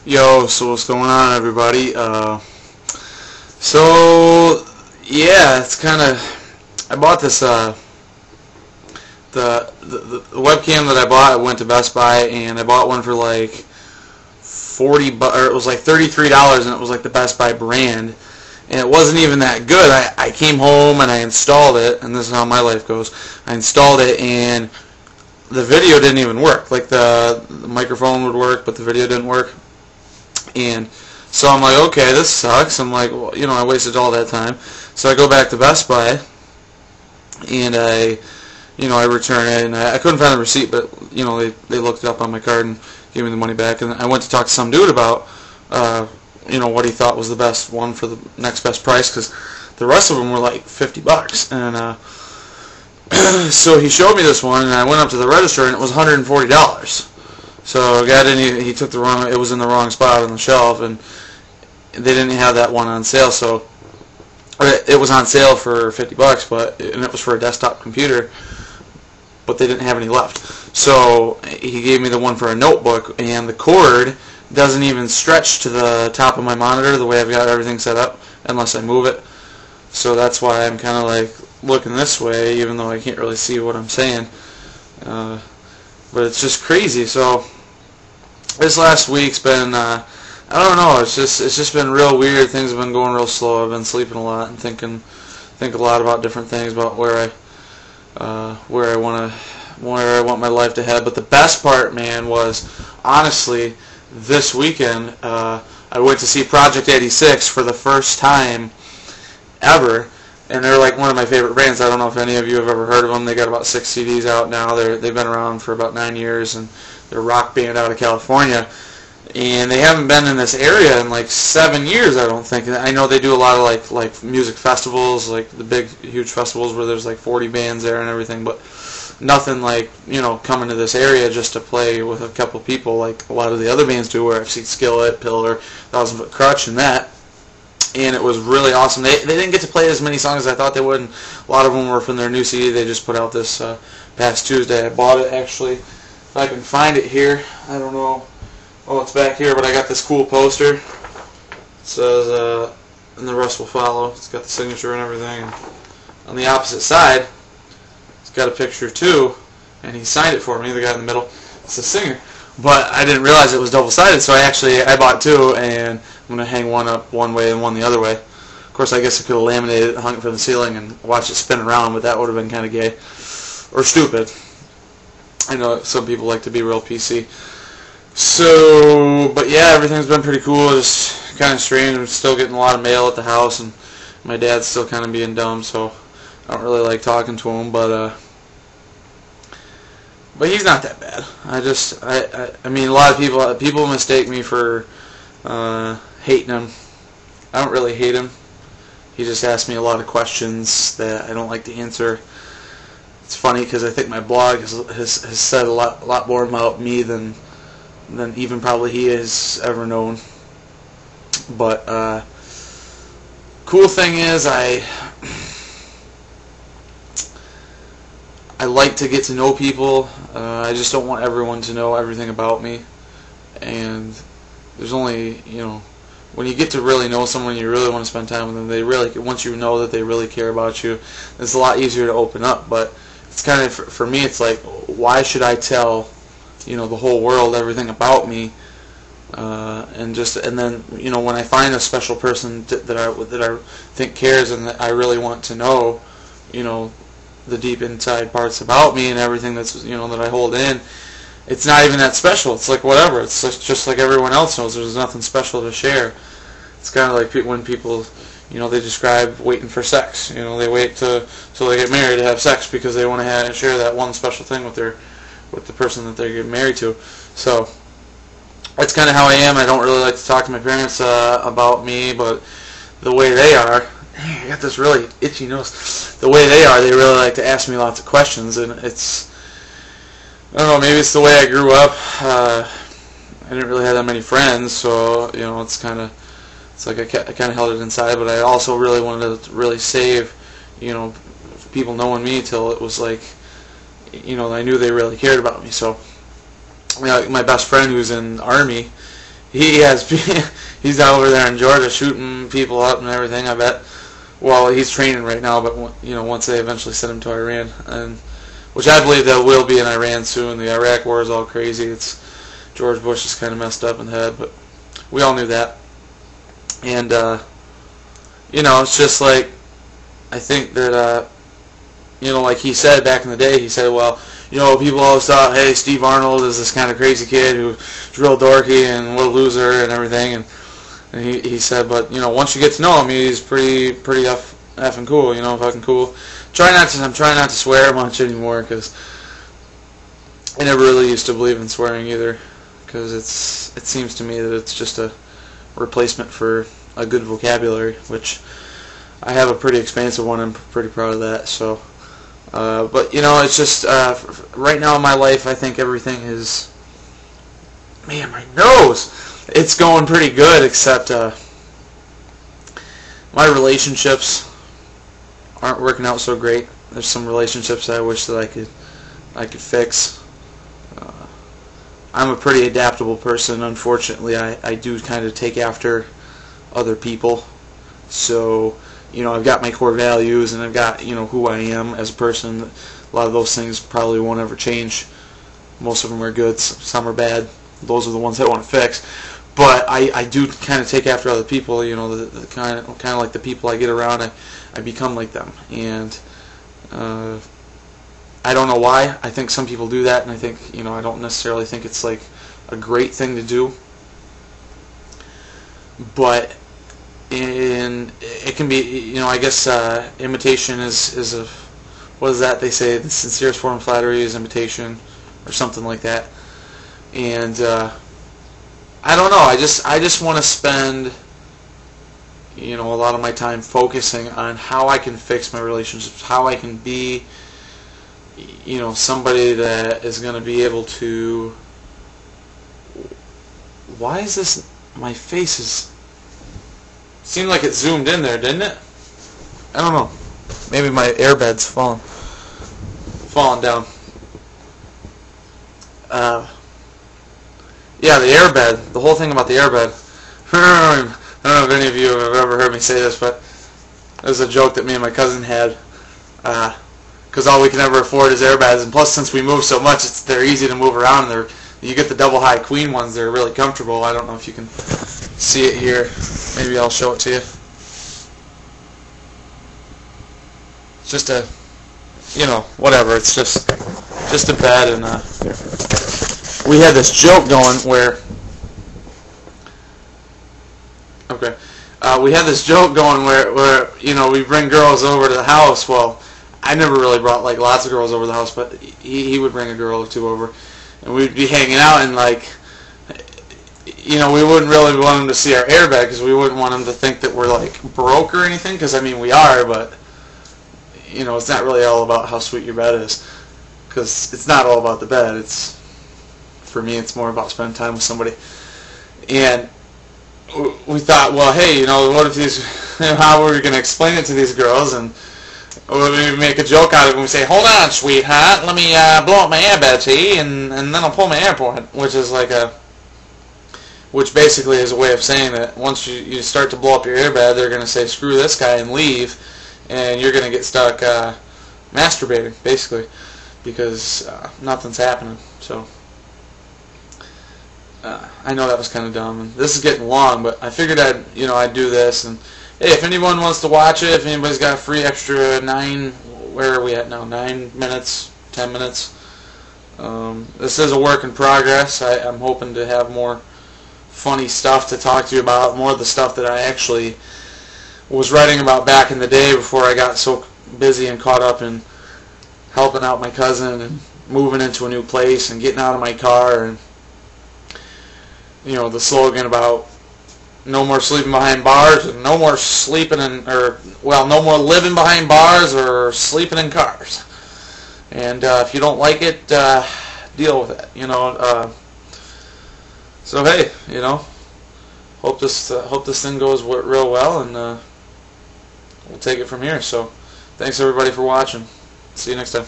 Yo, so what's going on, everybody? So yeah, it's kind of. I bought this the webcam that I bought. I went to Best Buy and I bought one for like 40, or it was like $33, and it was like the Best Buy brand, and it wasn't even that good. I came home and I installed it, and this is how my life goes. I installed it and the video didn't even work. Like the microphone would work, but the video didn't work. And so I'm like, okay, this sucks. I'm like, well, I wasted all that time. So I go back to Best Buy, and I return it, and I couldn't find the receipt, but they looked it up on my card and gave me the money back. And I went to talk to some dude about what he thought was the best one for the next best price, because the rest of them were like $50. And so he showed me this one, and I went up to the register, and it was $140. So guy he took it was in the wrong spot on the shelf, and they didn't have that one on sale. So it was on sale for $50, and it was for a desktop computer, but they didn't have any left. So he gave me the one for a notebook, and the cord doesn't even stretch to the top of my monitor the way I've got everything set up unless I move it. So that's why I'm kind of like looking this way, even though I can't really see what I'm saying. But it's just crazy. So this last week's been I don't know, it's just been real weird. Things have been going real slow. I've been sleeping a lot and think a lot about different things, about where I want my life to head. But the best part, man, was honestly this weekend I went to see Project 86 for the first time ever. And they're like one of my favorite bands. I don't know if any of you have ever heard of them. They got about 6 CDs out now. They've been around for about 9 years, and they're a rock band out of California. And they haven't been in this area in like 7 years, I don't think. I know they do a lot of like music festivals, like the big, huge festivals where there's like 40 bands there and everything, but nothing like, coming to this area just to play with a couple people like a lot of the other bands do, where I've seen Skillet, Pillar, 1,000 Foot Crutch, and that. And it was really awesome. They didn't get to play as many songs as I thought they would, and a lot of them were from their new CD they just put out this past Tuesday. I bought it, actually. If I can find it here. I don't know. Oh, it's back here, but I got this cool poster. It says, and the rest will follow. It's got the signature and everything. And on the opposite side, it's got a picture too, and he signed it for me, the guy in the middle. It's the singer. But I didn't realize it was double-sided, so I bought two, and I'm going to hang one up one way and one the other way. Of course, I guess I could have laminated it and hung it from the ceiling and watched it spin around, but that would have been kind of gay. Or stupid. I know some people like to be real PC. So, but yeah, everything's been pretty cool. Just kind of strange. I'm still getting a lot of mail at the house, and my dad's still kind of being dumb, so I don't really like talking to him, but he's not that bad. I mean, a lot of people mistake me for hating him. I don't really hate him. He just asks me a lot of questions that I don't like to answer. It's funny because I think my blog has said a lot more about me than even probably he has ever known. But cool thing is I like to get to know people. I just don't want everyone to know everything about me. And there's only, when you get to really know someone, you really want to spend time with them. Once you know that they really care about you, it's a lot easier to open up. But it's kind of, for me, it's like, why should I tell, the whole world everything about me? And then, when I find a special person that I think cares and that I really want to know, the deep inside parts about me and everything that's that I hold in, it's not even that special. It's like whatever. It's just like everyone else knows. There's nothing special to share. It's kind of like when people, they describe waiting for sex. They wait till they get married to have sex because they want to share that one special thing with the person that they're getting married to. So that's kind of how I am. I don't really like to talk to my parents about me, but the way they are. I got this really itchy nose. The way they are, they really like to ask me lots of questions, and it's, I don't know, maybe it's the way I grew up. I didn't really have that many friends, so it's like I kind of held it inside. But I also really wanted to really save, people knowing me till it was like, I knew they really cared about me. So, my best friend who's in the Army, he has he's out over there in Georgia shooting people up and everything. I bet. Well, he's training right now, but once they eventually send him to Iran, and which I believe that will be in Iran soon. The Iraq War is all crazy. It's George Bush is kind of messed up in the head, but we all knew that. And it's just like, I think that like he said back in the day, he said, well, people always thought, hey, Steve Arnold is this kind of crazy kid who's real dorky and what a loser and everything, and he said, but once you get to know him, he's pretty effing cool, fucking cool. I'm trying not to swear much anymore, because I never really used to believe in swearing either, because it seems to me that it's just a replacement for a good vocabulary, which I have a pretty expansive one. I'm pretty proud of that. So, but it's just right now in my life, I think everything is, man, my nose. It's going pretty good, except my relationships aren't working out so great. There's some relationships I wish that I could fix. I'm a pretty adaptable person. Unfortunately, I do kind of take after other people. So, I've got my core values, and I've got, who I am as a person. A lot of those things probably won't ever change. Most of them are good. Some are bad. Those are the ones I want to fix. But I do kind of take after other people. The kind of like the people I get around, I become like them. And I don't know why. I think some people do that, and I think, I don't necessarily think it's like a great thing to do. But it can be, I guess imitation is a, what is that they say? The sincerest form of flattery is imitation, or something like that. And I don't know. I just want to spend, a lot of my time focusing on how I can fix my relationships, how I can be, somebody that is going to be able to. Why is this? My face is. Seemed like it zoomed in there, didn't it? I don't know. Maybe my airbed's falling down. Yeah, the airbed. The whole thing about the airbed. I don't know if any of you have ever heard me say this, but it was a joke that me and my cousin had. Because all we can ever afford is airbags, and plus, since we move so much, they're easy to move around. You get the double high queen ones; they're really comfortable. I don't know if you can see it here. Maybe I'll show it to you. It's just a, whatever. It's just a bed, and we had this joke going where. Okay. We had this joke going where we bring girls over to the house. Well, I never really brought like lots of girls over to the house, but he would bring a girl or two over, and we'd be hanging out, and like, we wouldn't really want them to see our airbag, because we wouldn't want them to think that we're like broke or anything, because I mean we are, but it's not really all about how sweet your bed is, because it's not all about the bed. For me, it's more about spending time with somebody. And we thought, well, hey, what if how are we going to explain it to these girls? And we make a joke out of it, and we say, hold on, sweetheart, let me blow up my airbed, see, and then I'll pull my airport, which basically is a way of saying that once you start to blow up your airbed, they're going to say, screw this guy, and leave, and you're going to get stuck masturbating, basically, because nothing's happening. So I know that was kind of dumb, and this is getting long, but I figured I'd do this, and hey, if anyone wants to watch it, if anybody's got a free extra 9, where are we at now? 9 minutes, 10 minutes. This is a work in progress. I'm hoping to have more funny stuff to talk to you about, more of the stuff that I actually was writing about back in the day before I got so busy and caught up in helping out my cousin and moving into a new place and getting out of my car, and the slogan about no more sleeping behind bars, and no more no more living behind bars or sleeping in cars. And if you don't like it, deal with it. So hey, hope this thing goes real well, and we'll take it from here. So thanks everybody for watching. See you next time.